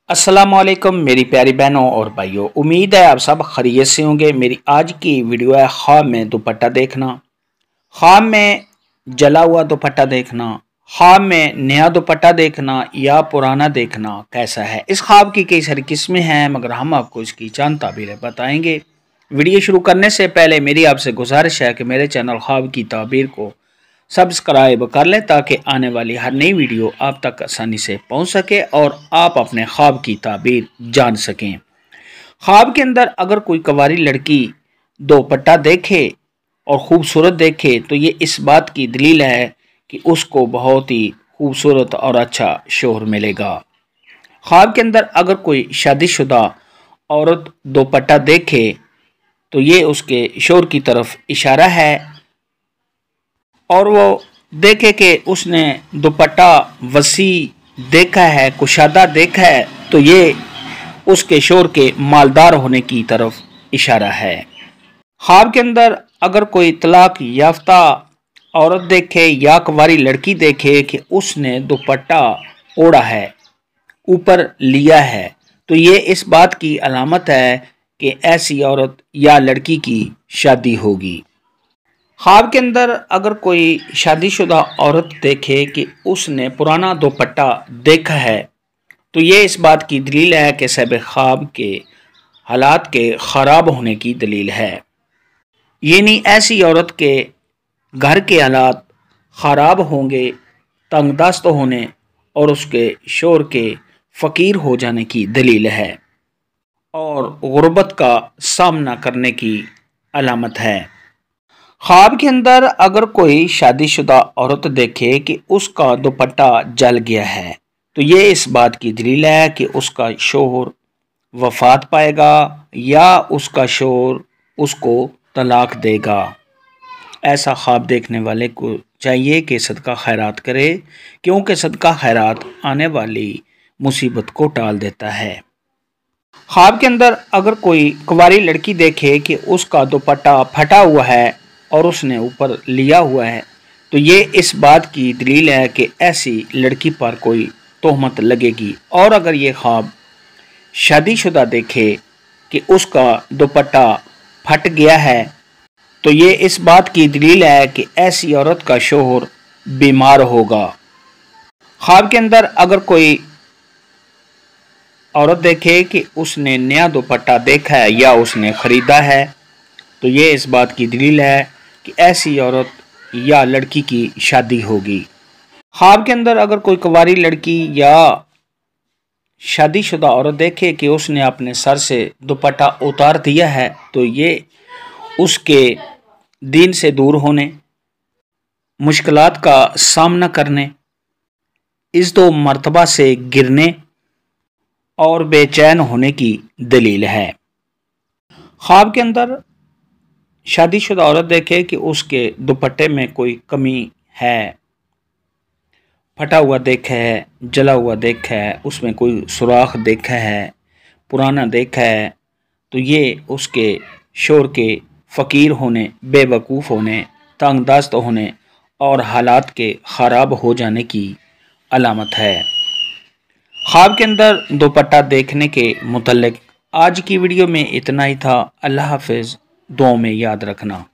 अस्सलामुअलैकुम मेरी प्यारी बहनों और भाइयों, उम्मीद है आप सब खैरियत से होंगे। मेरी आज की वीडियो है ख्वाब में दुपट्टा देखना। ख्वाब में जला हुआ दुपट्टा देखना, ख्वाब में नया दुपट्टा देखना या पुराना देखना कैसा है। इस ख्वाब की कई सारी किस्में हैं, मगर हम आपको इसकी चंद ताबीरें बताएंगे। वीडियो शुरू करने से पहले मेरी आपसे गुजारिश है कि मेरे चैनल ख्वाब की ताबीर को सब्सक्राइब कर लें ताकि आने वाली हर नई वीडियो आप तक आसानी से पहुंच सके और आप अपने ख्वाब की ताबीर जान सकें। ख्वाब के अंदर अगर कोई कुंवारी लड़की दुपट्टा देखे और खूबसूरत देखे तो ये इस बात की दलील है कि उसको बहुत ही खूबसूरत और अच्छा शौहर मिलेगा। ख्वाब के अंदर अगर कोई शादीशुदा औरत दुपट्टा देखे तो ये उसके शौहर की तरफ इशारा है और वो देखे कि उसने दुपट्टा वसी देखा है, कुशादा देखा है, तो ये उसके शौहर के मालदार होने की तरफ इशारा है। ख्वाब के अंदर अगर कोई तलाक याफ्ता औरत देखे या कुंवारी लड़की देखे कि उसने दुपट्टा ओढ़ा है, ऊपर लिया है, तो ये इस बात की अलामत है कि ऐसी औरत या लड़की की शादी होगी। ख्वाब के अंदर अगर कोई शादीशुदा औरत देखे कि उसने पुराना दुपट्टा देखा है तो ये इस बात की दलील है कि साहिब ख्वाब के हालात के ख़राब होने की दलील है। यानी ऐसी औरत के घर के हालात ख़राब होंगे, तंगदस्त होने और उसके शौहर के फ़कीर हो जाने की दलील है और गुर्बत का सामना करने की अलामत है। ख्वाब के अंदर अगर कोई शादीशुदा औरत देखे कि उसका दुपट्टा जल गया है तो ये इस बात की दलील है कि उसका शौहर वफात पाएगा या उसका शौहर उसको तलाक देगा। ऐसा ख्वाब देखने वाले को चाहिए कि सदका खैरात करे, क्योंकि सदका खैरात आने वाली मुसीबत को टाल देता है। ख्वाब के अंदर अगर कोई कुंवारी लड़की देखे कि उसका दुपट्टा फटा हुआ है और उसने ऊपर लिया हुआ है तो ये इस बात की दलील है कि ऐसी लड़की पर कोई तोहमत लगेगी। और अगर ये ख्वाब शादीशुदा देखे कि उसका दुपट्टा फट गया है तो ये इस बात की दलील है कि ऐसी औरत का शौहर बीमार होगा। ख्वाब के अंदर अगर कोई औरत देखे कि उसने नया दुपट्टा देखा है या उसने ख़रीदा है तो ये इस बात की दलील है कि ऐसी औरत या लड़की की शादी होगी। ख्वाब के अंदर अगर कोई कुंवारी लड़की या शादीशुदा औरत देखे कि उसने अपने सर से दुपट्टा उतार दिया है तो ये उसके दीन से दूर होने, मुश्किलात का सामना करने, इस दो मर्तबा से गिरने और बेचैन होने की दलील है। ख्वाब के अंदर शादीशुदा औरत देखे कि उसके दुपट्टे में कोई कमी है, फटा हुआ देखा है, जला हुआ देखा है, उसमें कोई सुराख देखा है, पुराना देखा है, तो ये उसके शौहर के फ़कीर होने, बेवकूफ़ होने, तंगदस्त होने और हालात के ख़राब हो जाने की अलामत है। ख्वाब के अंदर दुपट्टा देखने के मुतल्लिक़ आज की वीडियो में इतना ही था। अल्लाह हाफ़िज़। दुआओं में याद रखना।